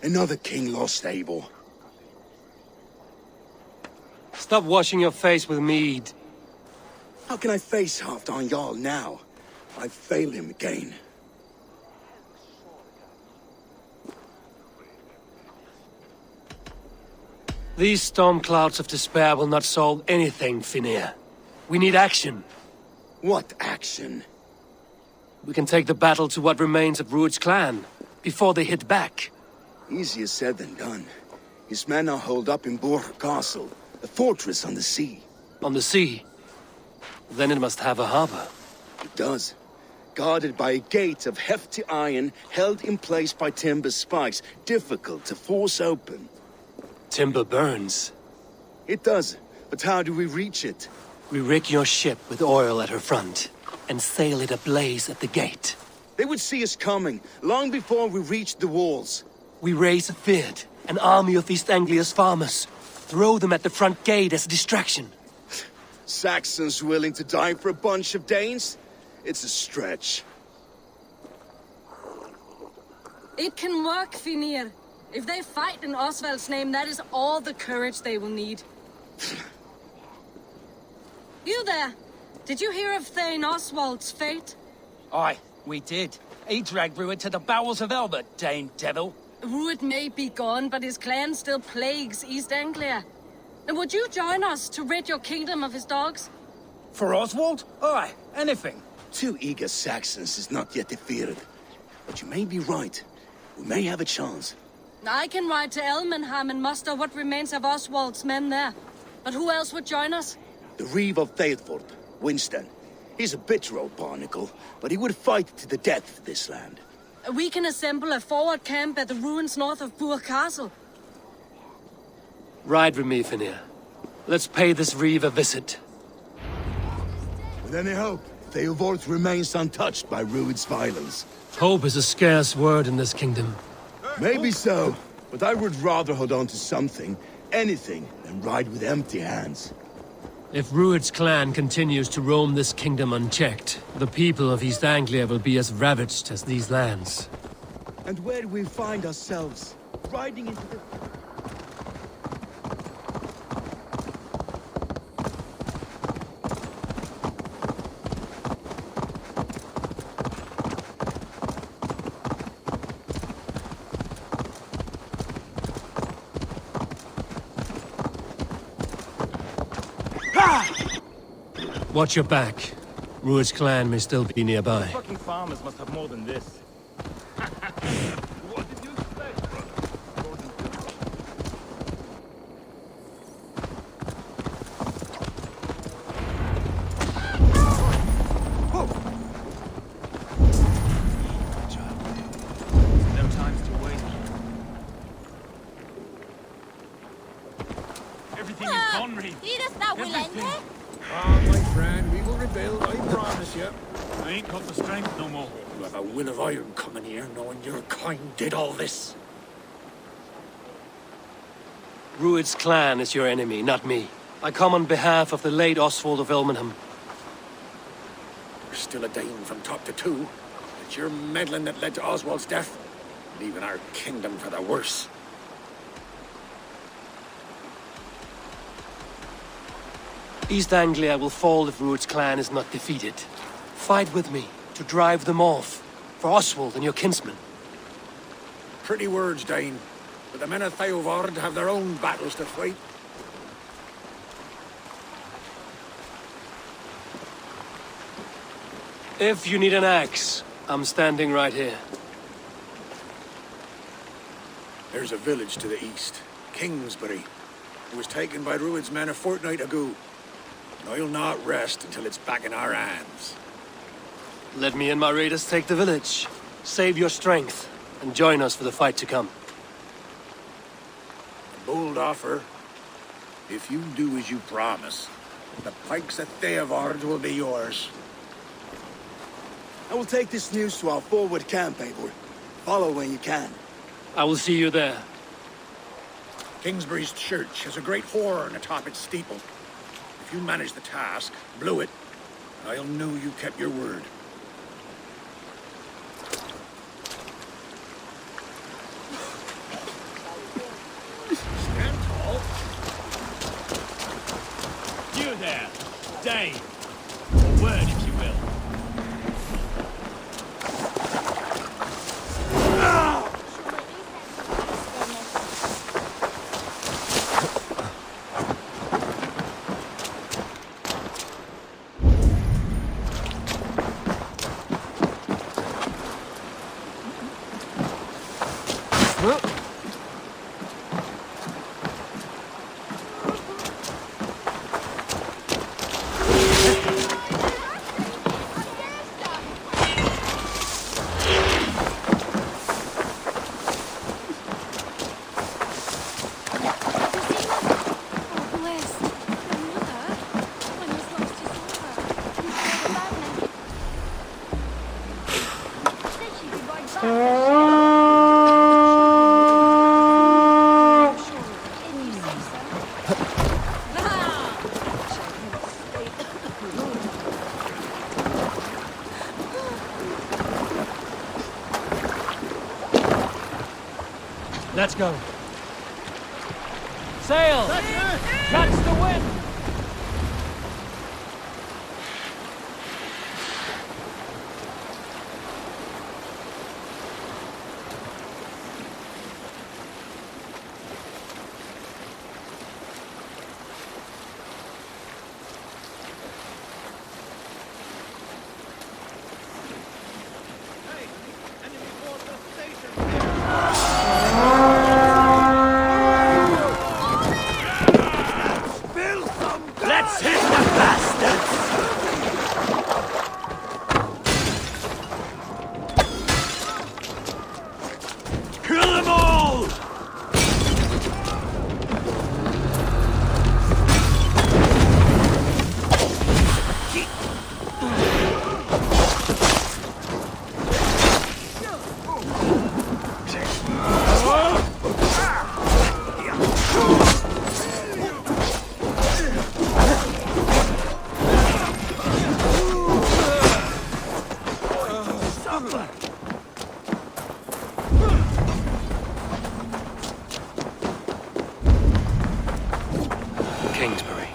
Another king lost, Abel. Stop washing your face with mead. How can I face Halfdan Jarl now? I failed him again. These storm clouds of despair will not solve anything, Finnir. We need action. What action? We can take the battle to what remains of Rued's clan, before they hit back. Easier said than done. His men are holed up in Borg Castle, a fortress on the sea. On the sea? Then it must have a harbor. It does. Guarded by a gate of hefty iron, held in place by timber spikes, difficult to force open. Timber burns. It does, but how do we reach it? We rig your ship with oil at her front, and sail it ablaze at the gate. They would see us coming, long before we reached the walls. We raise a Fyrd, an army of East Anglia's farmers. Throw them at the front gate as a distraction. Saxons willing to die for a bunch of Danes? It's a stretch. It can work, Finnir. If they fight in Oswald's name, that is all the courage they will need. You there! Did you hear of Thane Oswald's fate? Aye, we did. He dragged Rued to the bowels of Elbert, Dane devil. Rued may be gone, but his clan still plagues East Anglia. And would you join us to rid your kingdom of his dogs? For Oswald? Aye, anything. 2 eager Saxons is not yet defeated. But you may be right. We may have a chance. I can ride to Elmenham and muster what remains of Oswald's men there. But who else would join us? The Reeve of Thetford, Winston. He's a bitter old barnacle, but he would fight to the death for this land. We can assemble a forward camp at the ruins north of Burg Castle. Ride with me, Finnir. Let's pay this Reeve a visit. With any hope, Theodort remains untouched by Rued's violence. Hope is a scarce word in this kingdom. Maybe so, but I would rather hold on to something, anything, than ride with empty hands. If Rued's clan continues to roam this kingdom unchecked, the people of East Anglia will be as ravaged as these lands. And where do we find ourselves? Riding into the... Watch your back. Rued's clan may still be nearby. Fucking farmers must have more than this. What did you expect, No time's to waste. Everything is gone, Reeve. Everything. Ah, my friend, we will rebuild, I promise you. I ain't got the strength no more. You have a will of iron coming here, knowing your kind did all this. Rued's clan is your enemy, not me. I come on behalf of the late Oswald of Elmenham. You're still a Dane from top to two. It's your meddling that led to Oswald's death, leaving our kingdom for the worse. East Anglia will fall if Rued's clan is not defeated. Fight with me to drive them off, for Oswald and your kinsmen. Pretty words, Dane. But the men of Theodord have their own battles to fight. If you need an axe, I'm standing right here. There's a village to the east, Kingsbury. It was taken by Rued's men a fortnight ago. And I'll not rest until it's back in our hands. Let me and my raiders take the village. Save your strength, and join us for the fight to come. A bold offer. If you do as you promise, the pikes of Theodord will be yours. I will take this news to our forward camp, Eivor. Follow when you can. I will see you there. Kingsbury's church has a great horn atop its steeple. If you manage the task, blew it, I'll know you kept your word. day. A word, if you will. Let's go. Sail! Catch the wind! Let's hit the bastards! Kill them all! Kingsbury.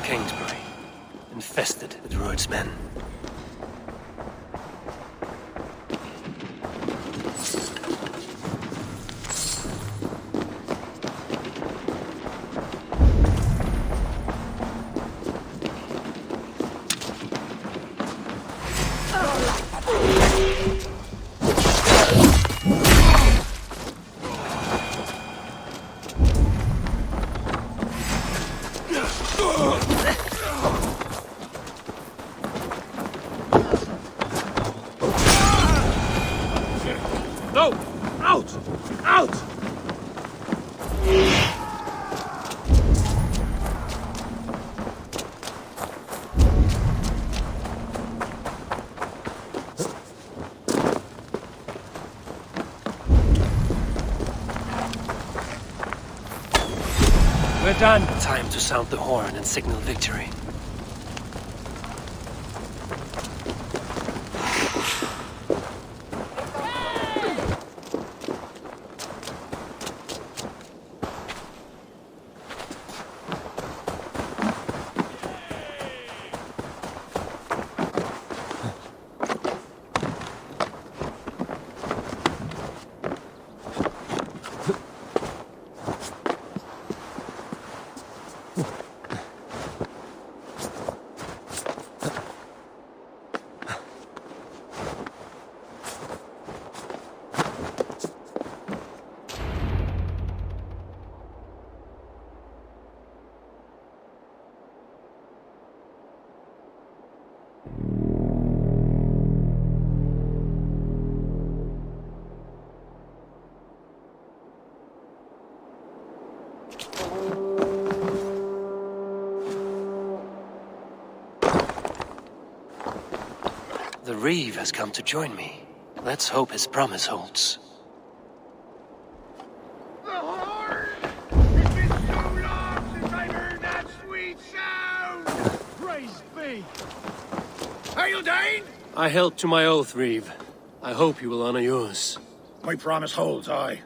Kingsbury, infested with Rued's men. No! Out! Out! We're done. Time to sound the horn and signal victory. Brother Reeve has come to join me. Let's hope his promise holds. The horn! It's been so long since I've heard that sweet sound! Praise be! Hail, Dane! I held to my oath, Reeve. I hope you will honor yours. My promise holds, aye.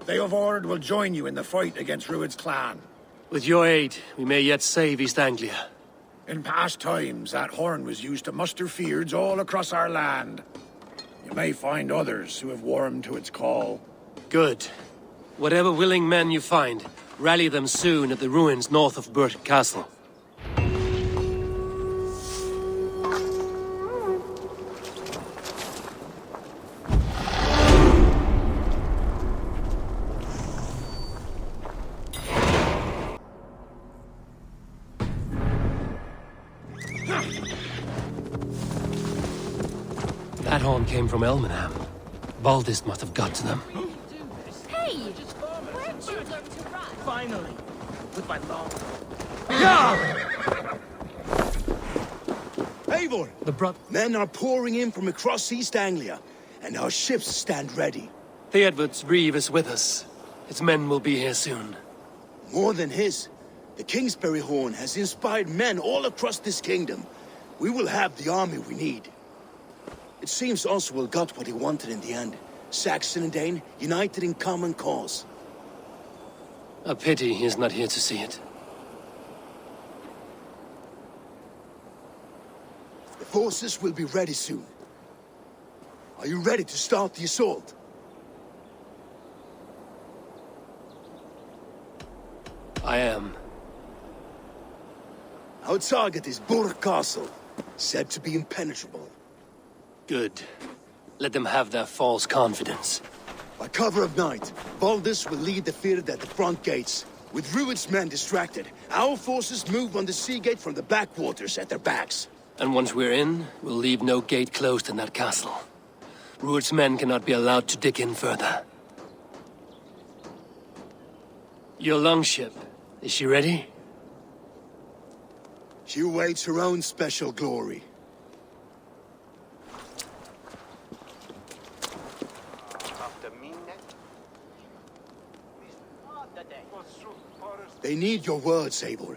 Theodord will join you in the fight against Rued's clan. With your aid, we may yet save East Anglia. In past times, that horn was used to muster fyrds all across our land. You may find others who have warmed to its call. Good. Whatever willing men you find, rally them soon at the ruins north of Burt Castle. That horn came from Elmenham. Baldist must have got to them. Hey! Where'd you learn to ride? Finally, with my long... Eivor! The Men are pouring in from across East Anglia, and our ships stand ready. Theodward's Reeve is with us. His men will be here soon. More than his. The Kingsbury Horn has inspired men all across this kingdom. We will have the army we need. It seems Oswald got what he wanted in the end. Saxon and Dane united in common cause. A pity he is not here to see it. The forces will be ready soon. Are you ready to start the assault? I am. Our target is Burg Castle, said to be impenetrable. Good. Let them have their false confidence. By cover of night, Baldus will lead the field at the front gates. With Rued's men distracted, our forces move on the sea gate from the backwaters at their backs. And once we're in, we'll leave no gate closed in that castle. Rued's men cannot be allowed to dig in further. Your longship, is she ready? She awaits her own special glory. They need your words, Eivor.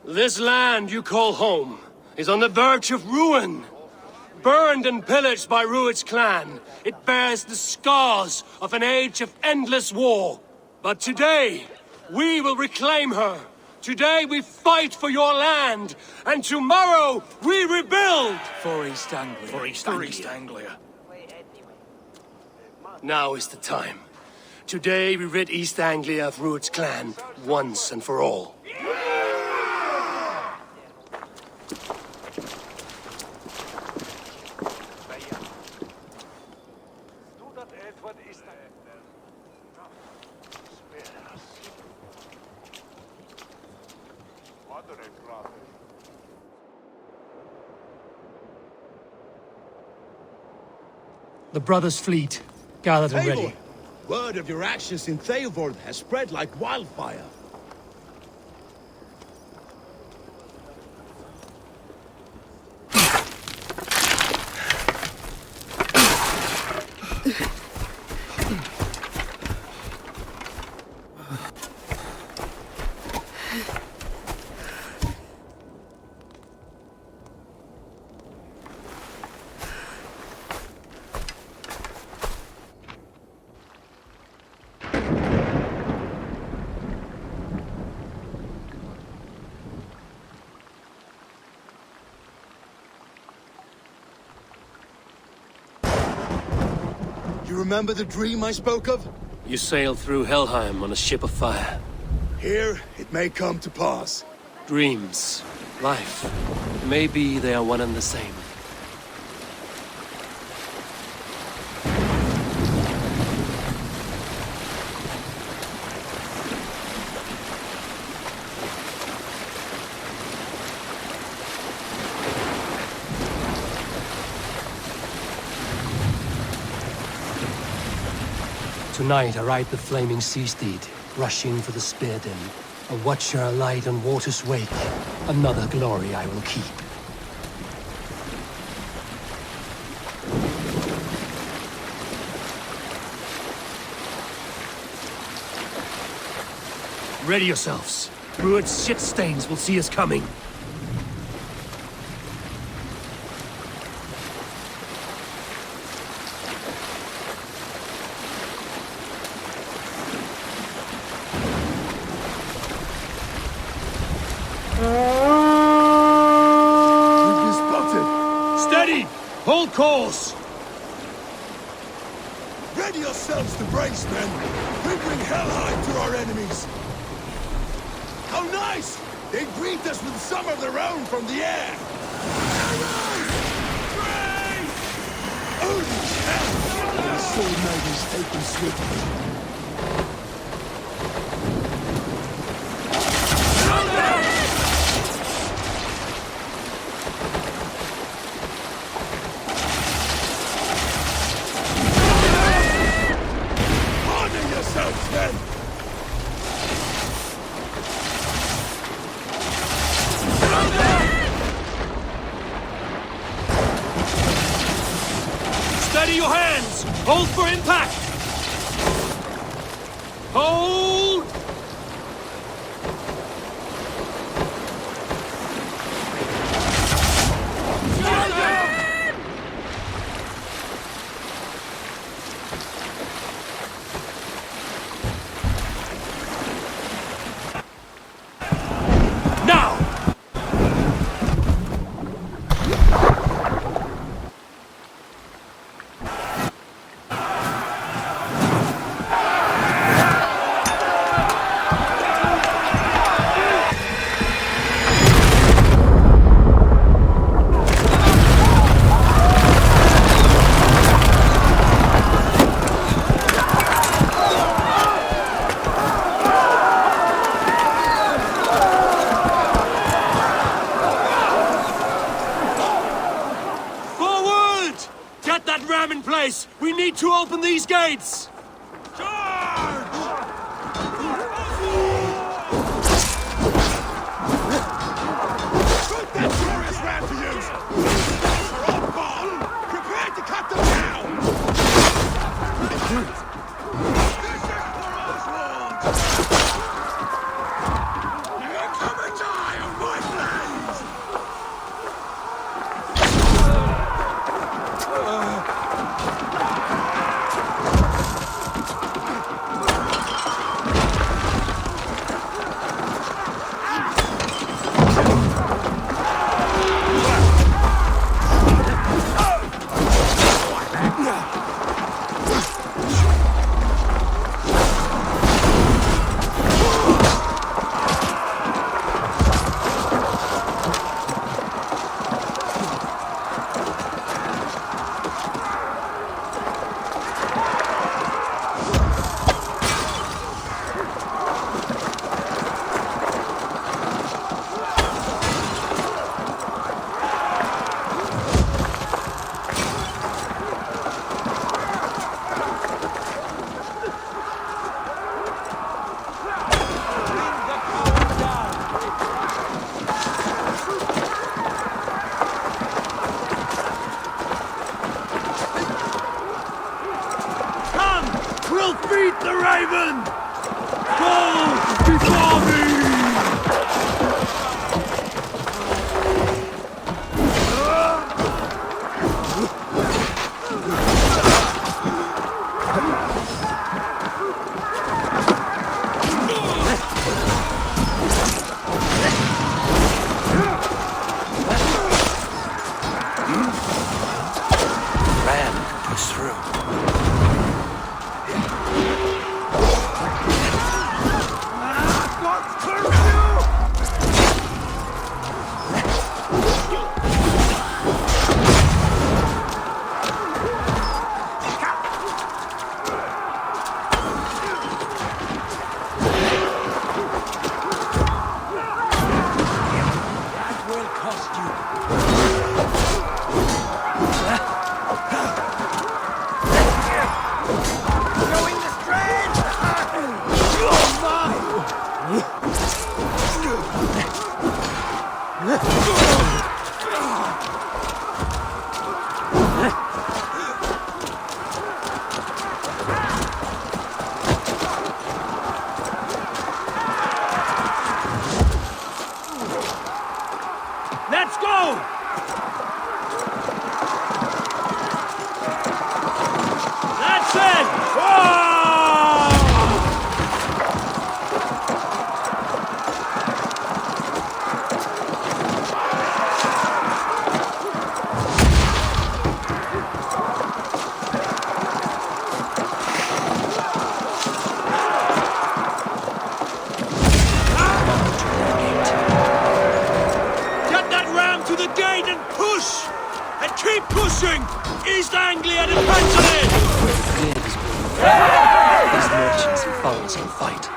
This land you call home is on the verge of ruin. Burned and pillaged by Rued's clan, it bears the scars of an age of endless war. But today, we will reclaim her. Today we fight for your land, and tomorrow we rebuild! For East Anglia. For East Anglia. Now is the time. Today we rid East Anglia of Rued's clan, once and for all. The brothers' fleet, gathered and ready. Word of your actions in Theodord has spread like wildfire. You remember the dream I spoke of? You sailed through Helheim on a ship of fire. Here, it may come to pass. Dreams, life, maybe they are one and the same. Tonight I ride the flaming sea steed, rushing for the spear den. A watcher alight on water's wake. Another glory I will keep. Ready yourselves. Rued's shit stains will see us coming. We've been spotted. Steady! Hold course! Ready yourselves to brace, men. We bring hellhide to our enemies. How nice! They greet us with some of their own from the air. Arrows! Brace! Holy hell! Their sword maidens taken swiftly. Honor yourselves, men! Steady your hands! Hold for impact! Hold! Now! Forward! Get that ram in place! We need to open these gates! Charge! Put that glorious ram to use! These are all gone! Prepare to cut them down! This is for Oswald! Here come and die on my blades! Come! We'll beat the raven! Go before me! Ram push through. East Anglia depends on it! These merchants and foreigners will fight.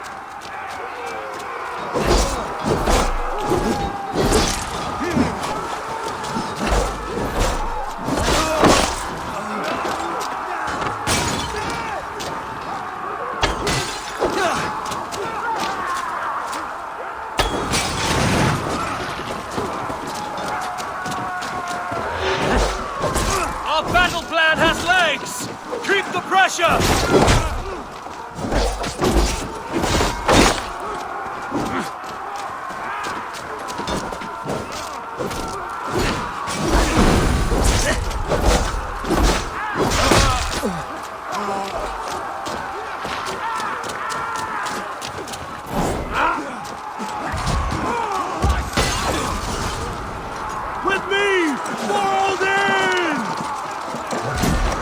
Our battle plan has legs! Keep the pressure! With me! Fold in!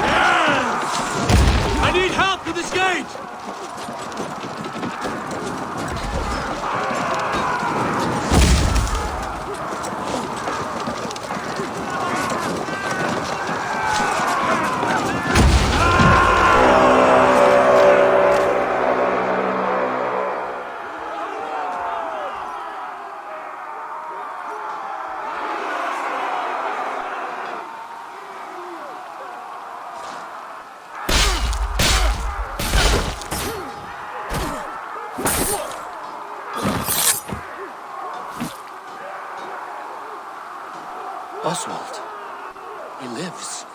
Yes! I need help with this gate! Oswald. He lives.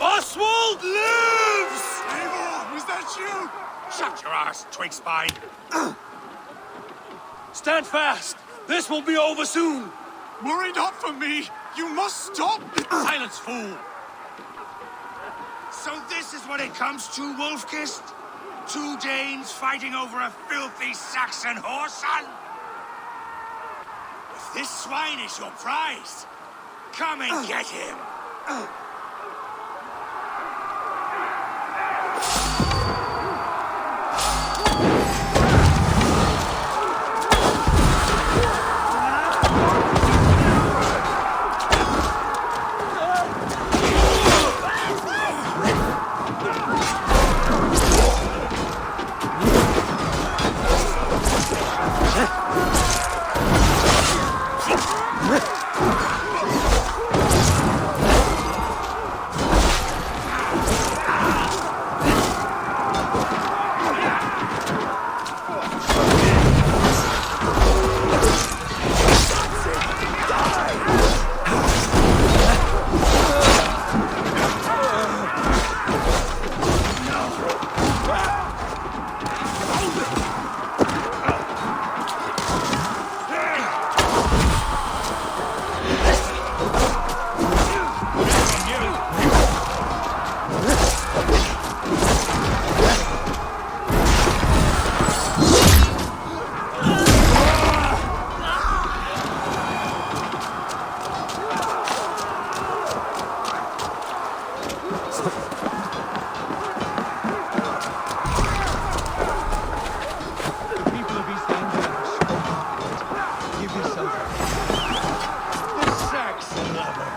Oswald lives! Eivor, was that you? Shut your arse, twig spine. Stand fast! This will be over soon! Worry not for me. You must stop. Silence, fool! So this is what it comes to, Wolfkist? 2 Danes fighting over a filthy Saxon whoreson? If this swine is your prize, come and get him.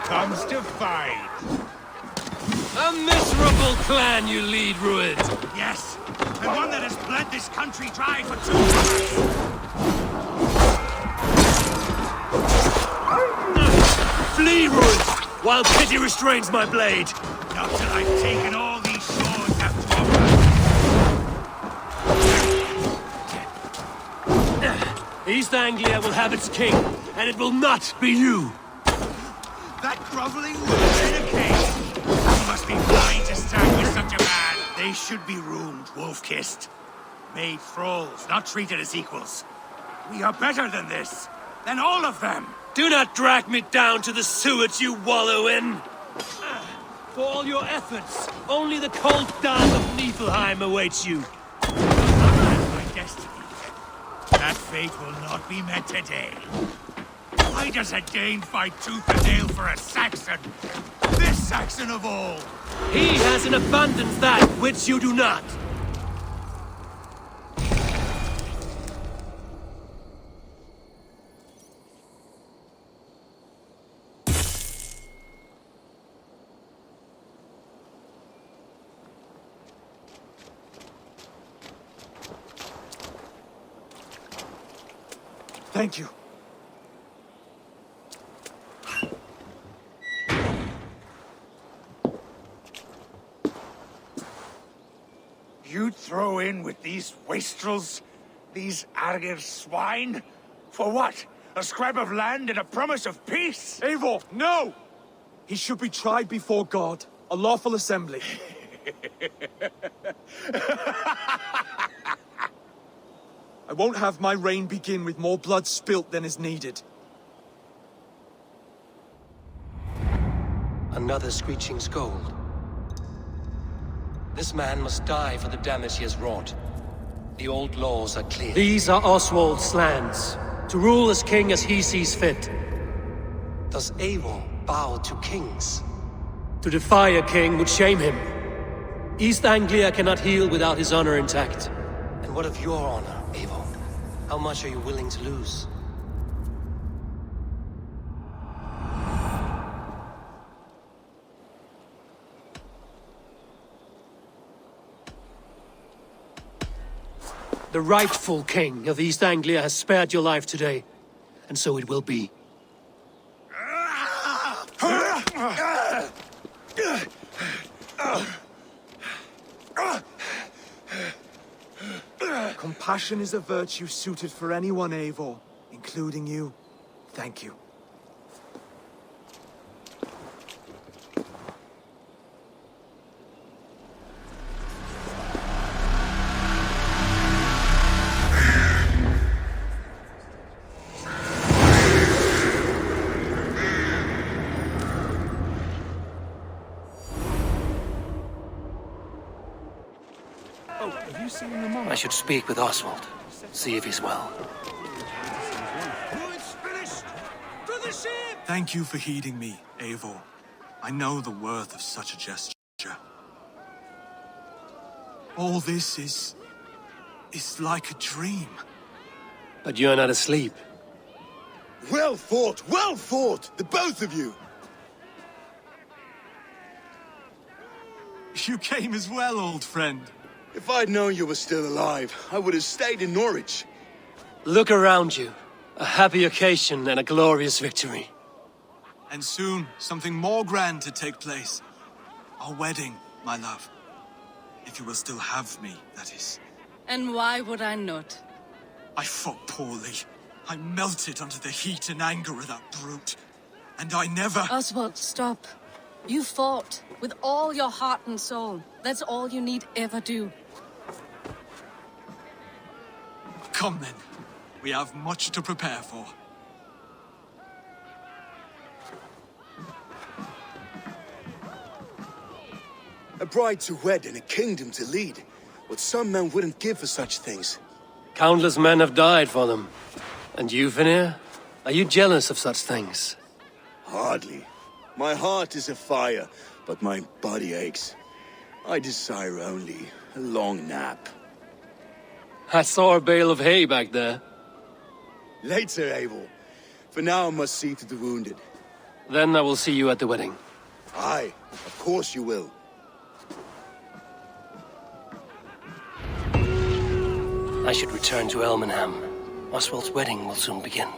Comes to fight. A miserable clan you lead, Rued. Yes, and one that has bled this country dry for 2 years. Flee, Rued, while pity restrains my blade. Not till I've taken all these shores have to offer. East Anglia will have its king, and it will not be you. That groveling wolf in a cage. You must be blind to stand with such a man. They should be roomed, wolf-kissed. Made thralls, not treated as equals. We are better than this. Than all of them. Do not drag me down to the sewage you wallow in. For all your efforts, only the cold dark of Niflheim awaits you. That's my destiny. That fate will not be met today. Why does a Dane fight tooth and nail for a Saxon? This Saxon of all! He has in abundance that which you do not. Thank you. You'd throw in with these wastrels? These Argir swine? For what? A scrap of land and a promise of peace? Eivor, no! He should be tried before God, a lawful assembly. I won't have my reign begin with more blood spilt than is needed. Another screeching scold. This man must die for the damage he has wrought. The old laws are clear. These are Oswald's lands, to rule as king as he sees fit. Does Eivor bow to kings? To defy a king would shame him. East Anglia cannot heal without his honor intact. And what of your honor, Eivor? How much are you willing to lose? The rightful king of East Anglia has spared your life today, and so it will be. Compassion is a virtue suited for anyone, Eivor, including you. Thank you. I should speak with Oswald, see if he's well. Thank you for heeding me, Eivor. I know the worth of such a gesture. All this is like a dream. But you're not asleep. Well fought, the both of you! You came as well, old friend. If I'd known you were still alive, I would have stayed in Norwich. Look around you. A happy occasion and a glorious victory. And soon, something more grand to take place. Our wedding, my love. If you will still have me, that is. And why would I not? I fought poorly. I melted under the heat and anger of that brute. And I never... Oswald, stop. You fought with all your heart and soul. That's all you need ever do. Come then. We have much to prepare for. A bride to wed and a kingdom to lead. What some men wouldn't give for such things. Countless men have died for them. And you, Vanir? Are you jealous of such things? Hardly. My heart is afire, but my body aches. I desire only a long nap. I saw a bale of hay back there. Later, Abel. For now, I must see to the wounded. Then I will see you at the wedding. Aye, of course you will. I should return to Elmenham. Oswald's wedding will soon begin.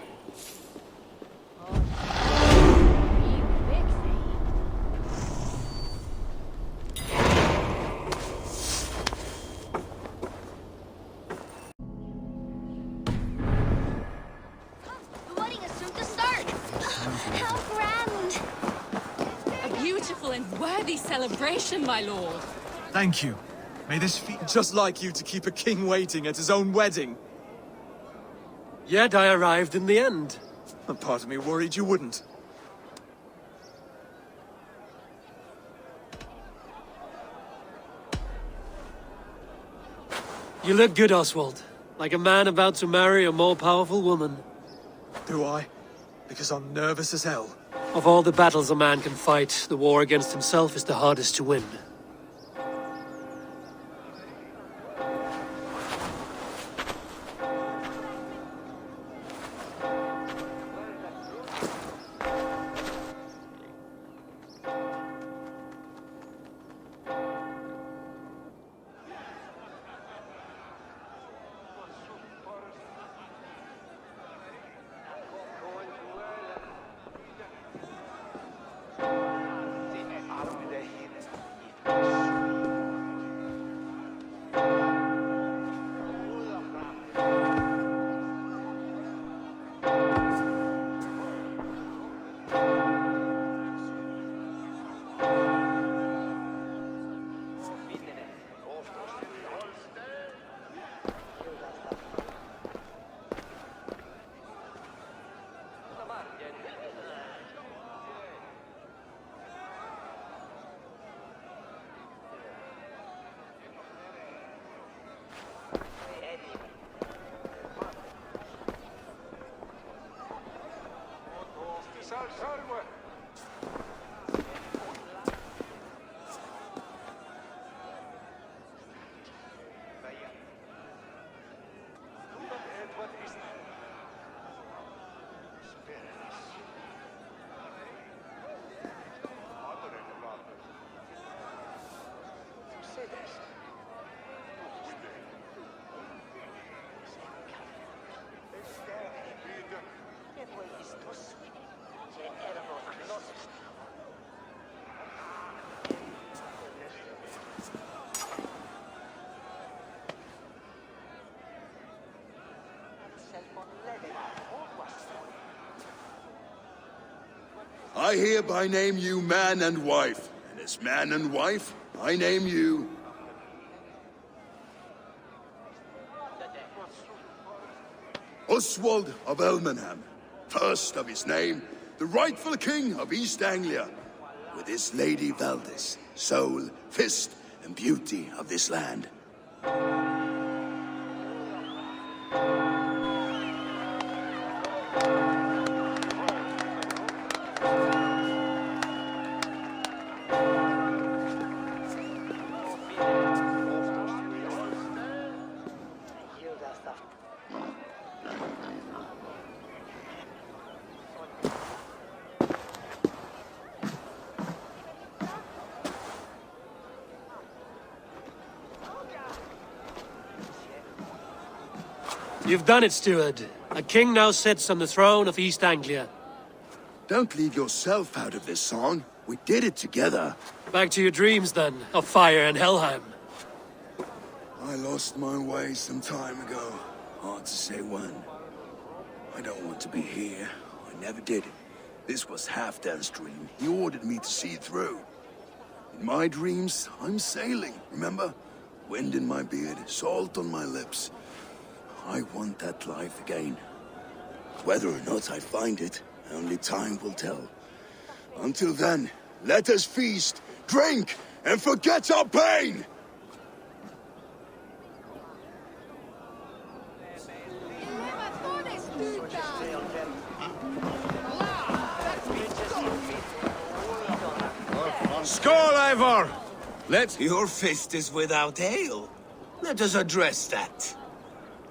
Celebration, my lord. Thank you. May this feel just like you to keep a king waiting at his own wedding. Yet I arrived in the end. A part of me worried you wouldn't. You look good, Oswald. Like a man about to marry a more powerful woman. Do I? Because I'm nervous as hell. Of all the battles a man can fight, the war against himself is the hardest to win. I hereby name you man and wife. And as man and wife, I name you... Oswald of Elmenham, first of his name, the rightful king of East Anglia, with his lady Valdis, soul, fist, and beauty of this land. You've done it, steward. A king now sits on the throne of East Anglia. Don't leave yourself out of this song. We did it together. Back to your dreams, then, of fire and Helheim. I lost my way some time ago. Hard to say when. I don't want to be here. I never did. This was Halfdan's dream. He ordered me to see it through. In my dreams, I'm sailing, remember? Wind in my beard, salt on my lips. I want that life again. Whether or not I find it, only time will tell. Until then, let us feast, drink, and forget our pain! Skål, Ivor! Your fist is without ale. Let us address that.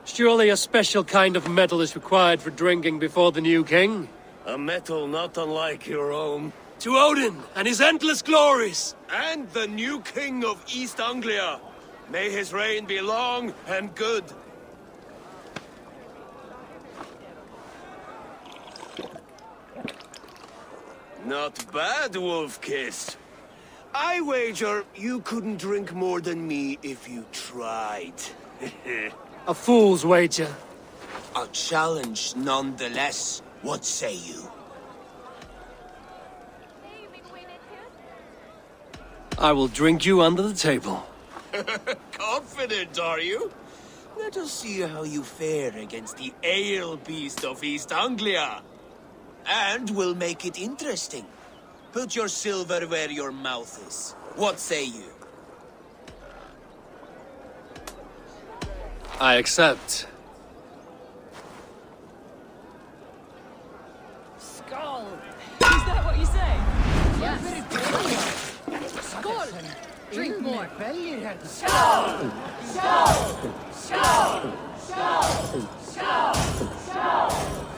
Surely a special kind of metal is required for drinking before the new king? A metal not unlike your own. To Odin and his endless glories! And the new king of East Anglia. May his reign be long and good. Not bad, Wolf-Kissed. I wager you couldn't drink more than me if you tried. A fool's wager. A challenge nonetheless. What say you? I will drink you under the table. Confident, are you? Let us see how you fare against the ale beast of East Anglia. And we'll make it interesting. Put your silver where your mouth is. What say you? I accept. Skull! Is that what you say? Yes. Skull! Drink more. Skull! Skull! Skull! Skull! Skull! Skull! Skull!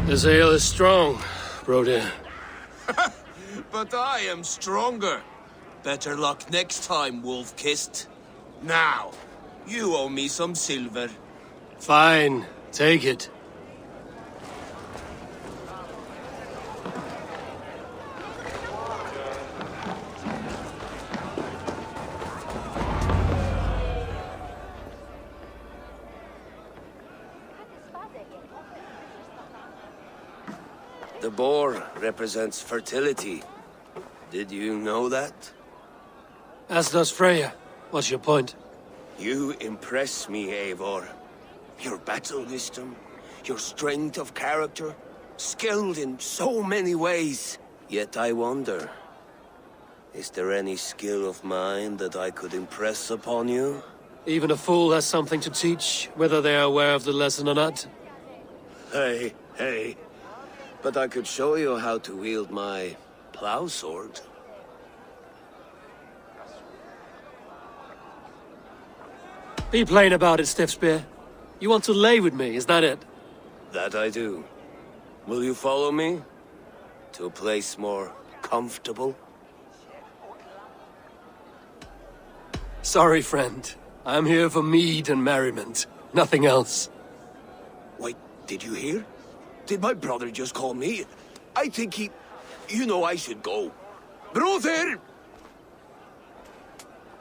This ale is strong, Brody. But I am stronger. Better luck next time, Wolf-Kissed. Now, you owe me some silver. Fine, take it. The boar represents fertility. Did you know that? As does Freya. What's your point? You impress me, Eivor. Your battle wisdom, your strength of character, skilled in so many ways. Yet I wonder, is there any skill of mine that I could impress upon you? Even a fool has something to teach, whether they are aware of the lesson or not. Hey. But I could show you how to wield my plow sword. Be plain about it, Stiffspear. You want to lay with me, is that it? That I do. Will you follow me? To a place more comfortable? Sorry, friend. I'm here for mead and merriment. Nothing else. Wait, did you hear? Did my brother just call me? I think he... You know I should go. Brother!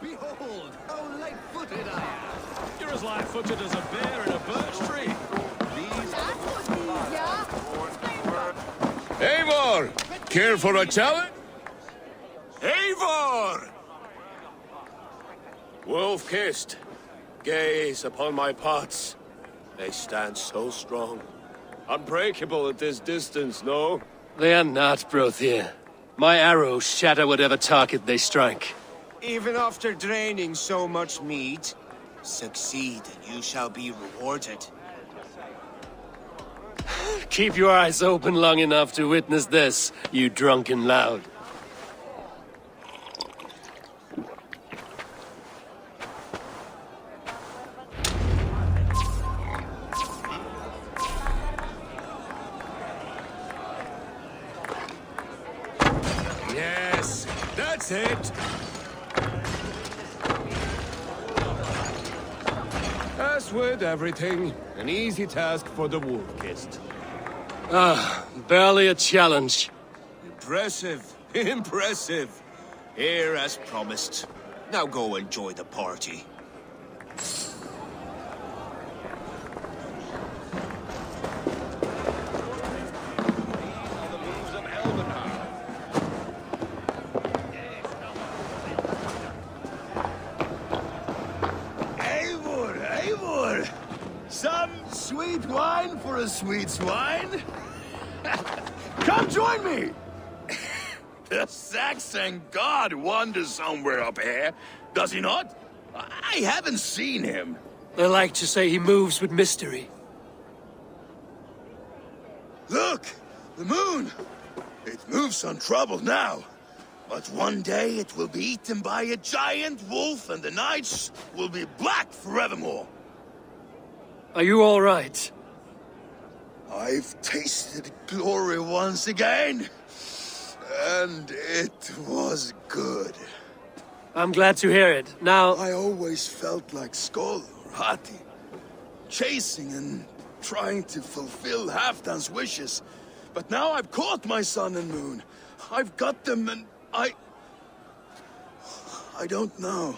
Behold, how light-footed I am! You're as light-footed as a bear in a birch tree. Eivor! Care for a challenge? Eivor! Wolf-kissed. Gaze upon my pots. They stand so strong. Unbreakable at this distance, no? They are not, Brothier. My arrows shatter whatever target they strike. Even after draining so much meat, succeed and you shall be rewarded. Keep your eyes open long enough to witness this, you drunken loud. Yes, that's it. As with everything, an easy task for the Wolf-kissed. Barely a challenge. Impressive, impressive. Here as promised. Now go enjoy the party. Eivor! Some sweet wine for a sweet swine? Come join me! The Saxon god wanders somewhere up here, does he not? I haven't seen him. They like to say he moves with mystery. Look! The moon! It moves untroubled now. But one day it will be eaten by a giant wolf and the nights will be black forevermore. Are you all right? I've tasted glory once again. And it was good. I'm glad to hear it. Now, I always felt like Skoll or Hati. Chasing and trying to fulfill Halfdan's wishes. But now I've caught my sun and moon. I've got them and I don't know.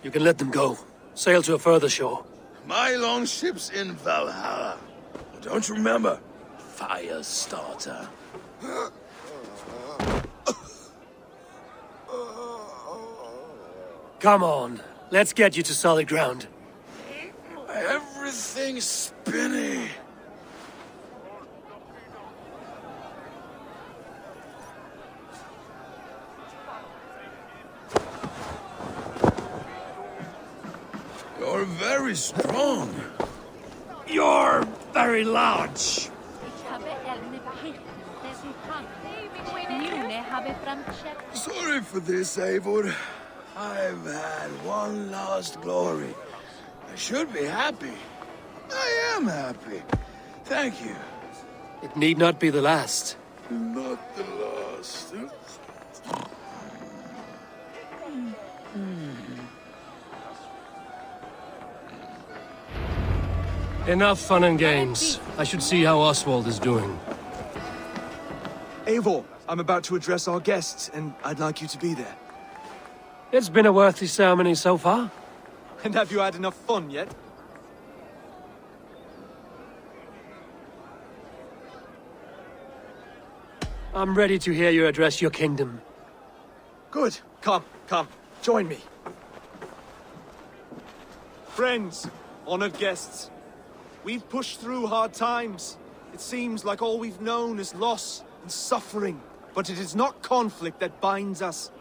you can let them go. Sail to a further shore. My longship's in Valhalla. Don't you remember? Fire starter. Come on. Let's get you to solid ground. Everything's spinny. You're very strong. You're very large. Sorry for this, Eivor. I've had one last glory. I should be happy. I am happy. Thank you. It need not be the last. Not the last. Enough fun and games. I should see how Oswald is doing. Eivor, I'm about to address our guests, and I'd like you to be there. It's been a worthy ceremony so far. And have you had enough fun yet? I'm ready to hear you address your kingdom. Good. Come. Join me. Friends, honored guests. We've pushed through hard times. It seems like all we've known is loss and suffering. But it is not conflict that binds us.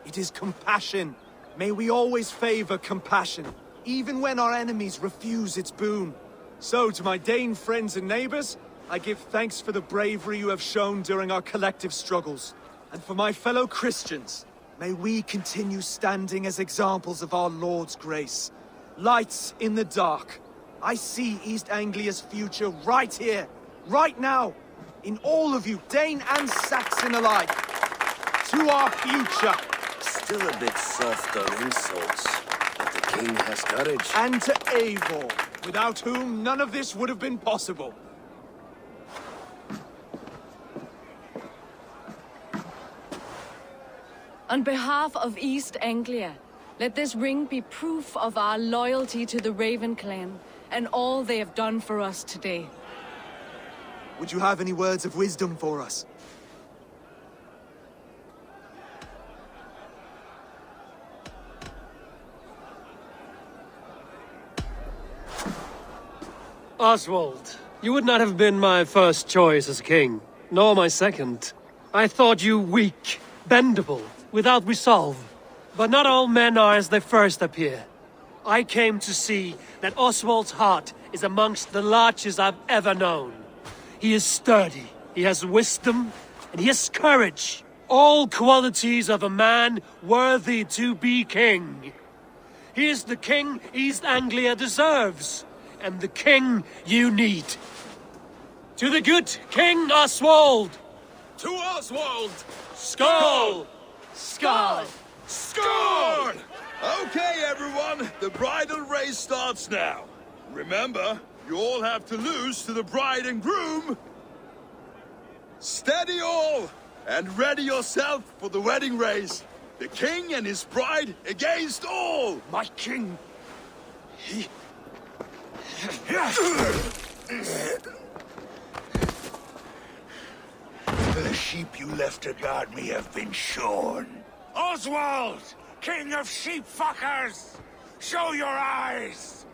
It is compassion. May we always favor compassion, even when our enemies refuse its boon. So, to my Dane friends and neighbors, I give thanks for the bravery you have shown during our collective struggles. And for my fellow Christians, may we continue standing as examples of our Lord's grace. Lights in the dark. I see East Anglia's future right here, right now, in all of you, Dane and Saxon alike. To our future. Still a bit soft on insults, but the king has courage. And to Eivor, without whom none of this would have been possible. On behalf of East Anglia, let this ring be proof of our loyalty to the Raven clan and all they have done for us today. Would you have any words of wisdom for us? Oswald, you would not have been my first choice as king, nor my second. I thought you weak, bendable, without resolve. But not all men are as they first appear. I came to see that Oswald's heart is amongst the largest I've ever known. He is sturdy, he has wisdom, and he has courage. All qualities of a man worthy to be king. He is the king East Anglia deserves, and the king you need. To the good King Oswald! To Oswald! Skull! Skull! Scorn! Okay, everyone, the bridal race starts now. Remember, you all have to lose to the bride and groom. Steady all, and ready yourself for the wedding race. The king and his bride against all. My king. The sheep you left to guard me have been shorn. Oswald! King of sheep fuckers! Show your eyes!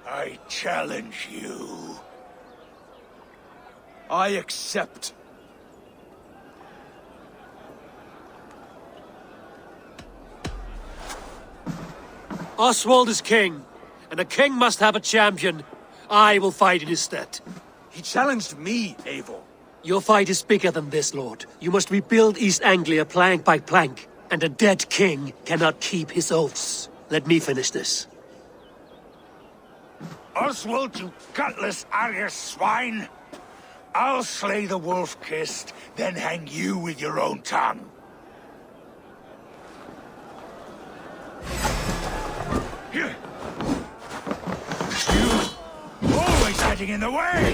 I challenge you. I accept. Oswald is king, and a king must have a champion. I will fight in his stead. He challenged me, Eivor. Your fight is bigger than this, Lord. You must rebuild East Anglia plank by plank, and a dead king cannot keep his oaths. Let me finish this. Oswald, you gutless Arya swine! I'll slay the wolf-kissed, then hang you with your own tongue. You always getting in the way!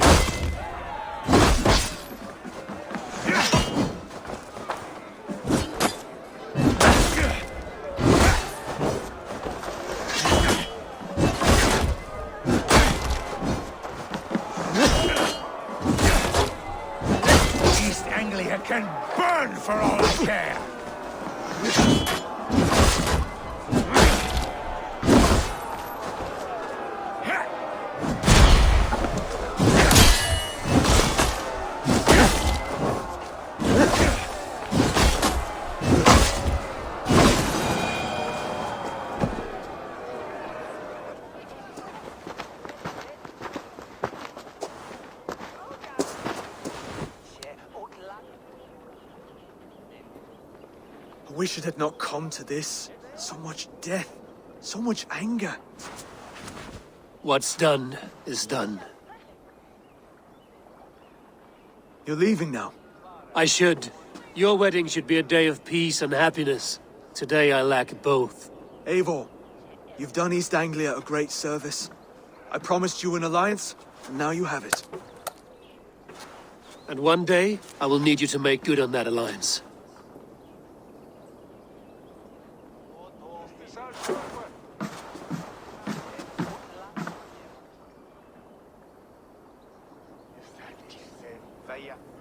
East Anglia can burn for all I care! I wish it had not come to this. So much death, so much anger. What's done is done. You're leaving now. I should. Your wedding should be a day of peace and happiness. Today I lack both. Eivor, you've done East Anglia a great service. I promised you an alliance, and now you have it. And one day, I will need you to make good on that alliance.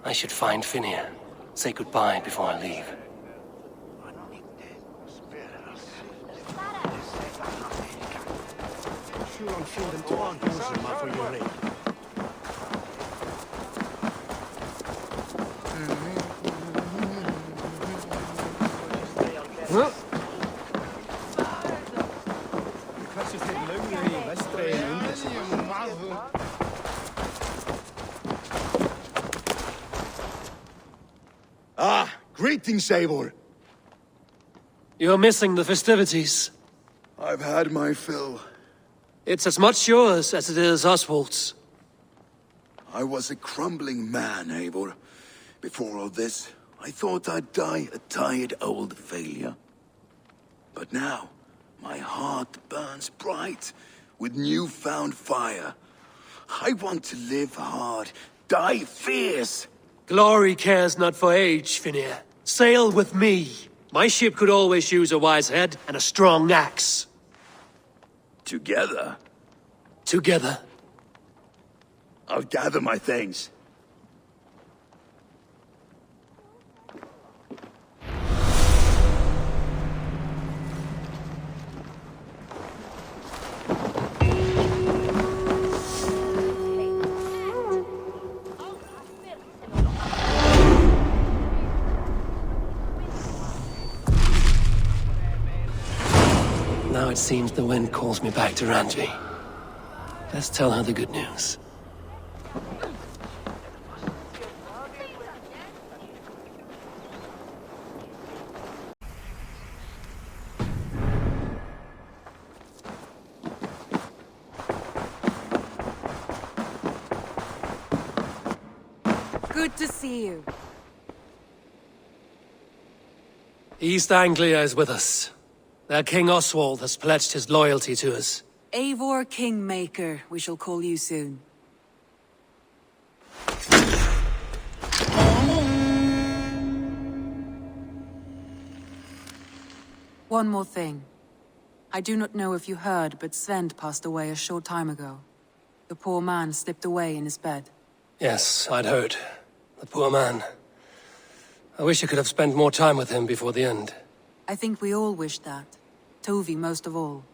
I should find Finia. Say goodbye before I leave. Ah, greetings, Eivor. You're missing the festivities. I've had my fill. It's as much yours as it is Oswald's. I was a crumbling man, Eivor. Before all this, I thought I'd die a tired old failure. But now, my heart burns bright with newfound fire. I want to live hard, die fierce. Glory cares not for age, Finir. Sail with me. My ship could always use a wise head and a strong axe. Together, Together. I'll gather my things. Now it seems the wind calls me back to Randvi. Let's tell her the good news. Good to see you. East Anglia is with us. Their King Oswald has pledged his loyalty to us. Eivor Kingmaker, we shall call you soon. One more thing. I do not know if you heard, but Svend passed away a short time ago. The poor man slipped away in his bed. Yes, I'd heard. The poor man. I wish I could have spent more time with him before the end. I think we all wish that. Tovi most of all.